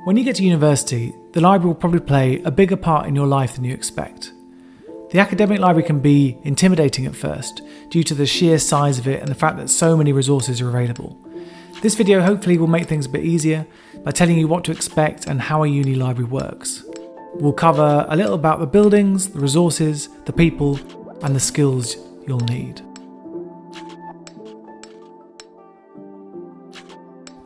When you get to university, the library will probably play a bigger part in your life than you expect. The academic library can be intimidating at first, due to the sheer size of it and the fact that so many resources are available. This video hopefully will make things a bit easier by telling you what to expect and how a uni library works. We'll cover a little about the buildings, the resources, the people, and the skills you'll need.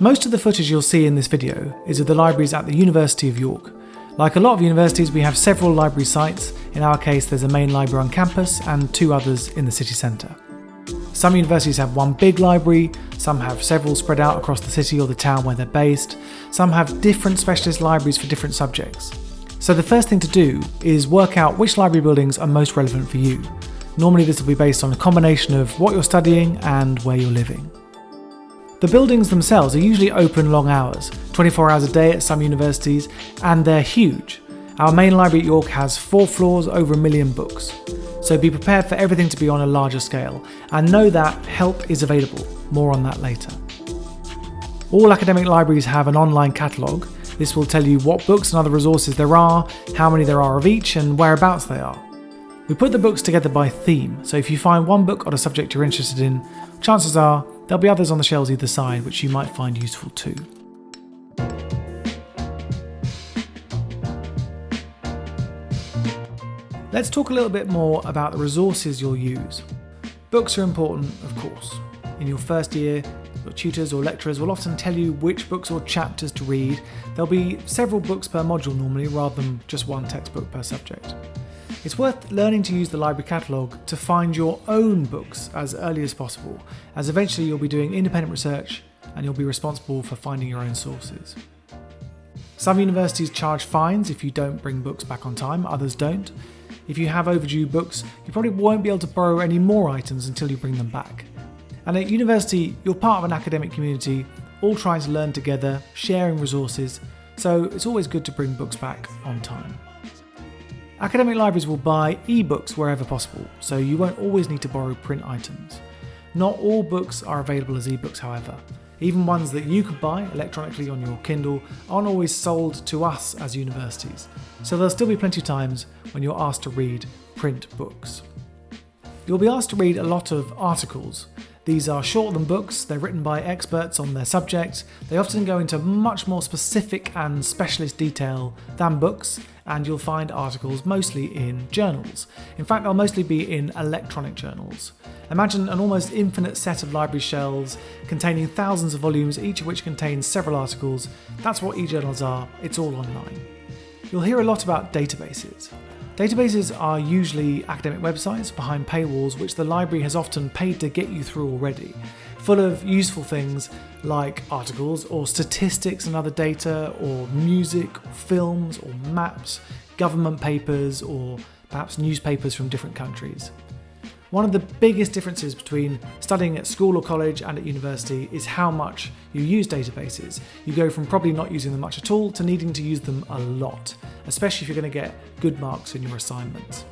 Most of the footage you'll see in this video is of the libraries at the University of York. Like a lot of universities, we have several library sites. In our case, there's a main library on campus and 2 others in the city centre. Some universities have one big library, some have several spread out across the city or the town where they're based, some have different specialist libraries for different subjects. So the first thing to do is work out which library buildings are most relevant for you. Normally this will be based on a combination of what you're studying and where you're living. The buildings themselves are usually open long hours, 24 hours a day at some universities, and they're huge. Our main library at York has 4 floors, over 1 million books. So be prepared for everything to be on a larger scale, and know that help is available. More on that later. All academic libraries have an online catalogue. This will tell you what books and other resources there are, how many there are of each, and whereabouts they are. We put the books together by theme, so if you find one book on a subject you're interested in, chances are there'll be others on the shelves either side which you might find useful too. Let's talk a little bit more about the resources you'll use. Books are important, of course. In your first year, your tutors or lecturers will often tell you which books or chapters to read. There'll be several books per module normally, rather than just one textbook per subject. It's worth learning to use the library catalogue to find your own books as early as possible, as eventually you'll be doing independent research and you'll be responsible for finding your own sources. Some universities charge fines if you don't bring books back on time, others don't. If you have overdue books, you probably won't be able to borrow any more items until you bring them back. And at university, you're part of an academic community, all trying to learn together, sharing resources, so it's always good to bring books back on time. Academic libraries will buy e-books wherever possible, so you won't always need to borrow print items. Not all books are available as e-books, however. Even ones that you could buy electronically on your Kindle aren't always sold to us as universities, so there'll still be plenty of times when you're asked to read print books. You'll be asked to read a lot of articles. These are shorter than books, they're written by experts on their subject, they often go into much more specific and specialist detail than books, and you'll find articles mostly in journals. In fact, they'll mostly be in electronic journals. Imagine an almost infinite set of library shelves containing thousands of volumes, each of which contains several articles. That's what e-journals are, it's all online. You'll hear a lot about databases. Databases are usually academic websites behind paywalls which the library has often paid to get you through already, full of useful things like articles or statistics and other data, or music, or films, or maps, government papers, or perhaps newspapers from different countries. One of the biggest differences between studying at school or college and at university is how much you use databases. You go from probably not using them much at all to needing to use them a lot, especially if you're going to get good marks in your assignments.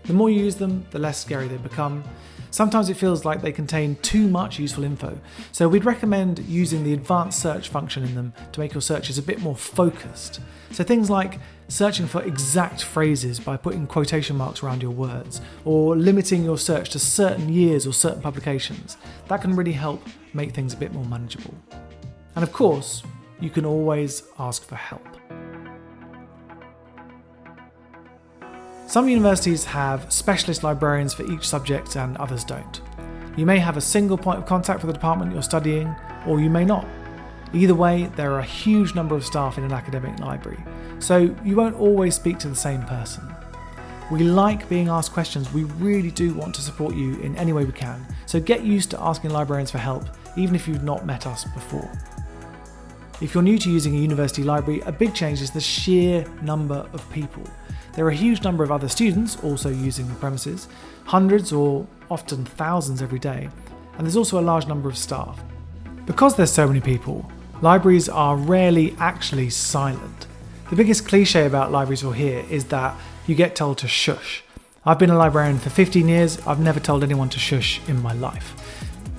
The more you use them, the less scary they become. Sometimes it feels like they contain too much useful info, so we'd recommend using the advanced search function in them to make your searches a bit more focused. So things like searching for exact phrases by putting quotation marks around your words, or limiting your search to certain years or certain publications. That can really help make things a bit more manageable. And of course, you can always ask for help. Some universities have specialist librarians for each subject and others don't. You may have a single point of contact for the department you're studying, or you may not. Either way, there are a huge number of staff in an academic library, so you won't always speak to the same person. We like being asked questions, we really do want to support you in any way we can, so get used to asking librarians for help, even if you've not met us before. If you're new to using a university library, a big change is the sheer number of people. There are a huge number of other students also using the premises, hundreds or often thousands every day, and there's also a large number of staff. Because there's so many people, libraries are rarely actually silent. The biggest cliche about libraries you'll hear is that you get told to shush. I've been a librarian for 15 years, I've never told anyone to shush in my life.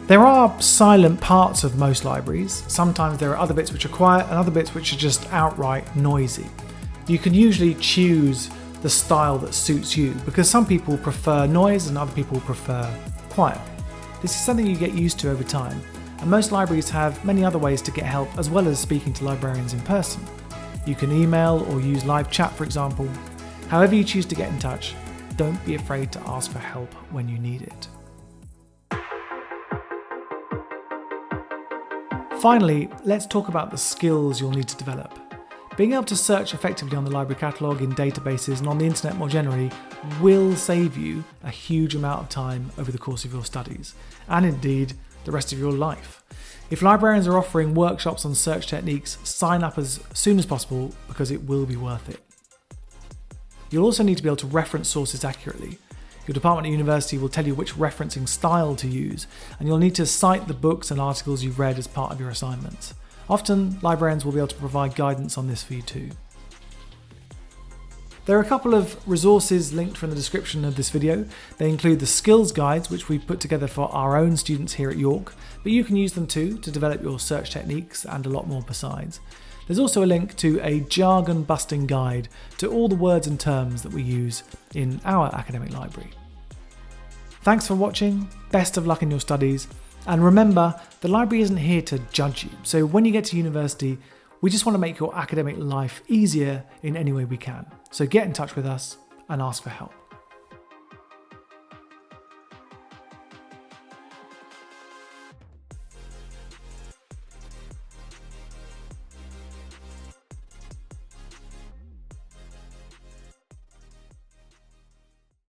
There are silent parts of most libraries. Sometimes there are other bits which are quiet and other bits which are just outright noisy. You can usually choose the style that suits you because some people prefer noise and other people prefer quiet. This is something you get used to over time, and most libraries have many other ways to get help as well as speaking to librarians in person. You can email or use live chat, for example. However you choose to get in touch, don't be afraid to ask for help when you need it. Finally, let's talk about the skills you'll need to develop. Being able to search effectively on the library catalogue, in databases and on the internet more generally will save you a huge amount of time over the course of your studies, and indeed the rest of your life. If librarians are offering workshops on search techniques, sign up as soon as possible because it will be worth it. You'll also need to be able to reference sources accurately. Your department at university will tell you which referencing style to use, and you'll need to cite the books and articles you've read as part of your assignments. Often, librarians will be able to provide guidance on this for you too. There are a couple of resources linked from the description of this video. They include the skills guides, which we've put together for our own students here at York, but you can use them too to develop your search techniques and a lot more besides. There's also a link to a jargon-busting guide to all the words and terms that we use in our academic library. Thanks for watching, best of luck in your studies, and remember, the library isn't here to judge you, so when you get to university, we just want to make your academic life easier in any way we can. So get in touch with us and ask for help.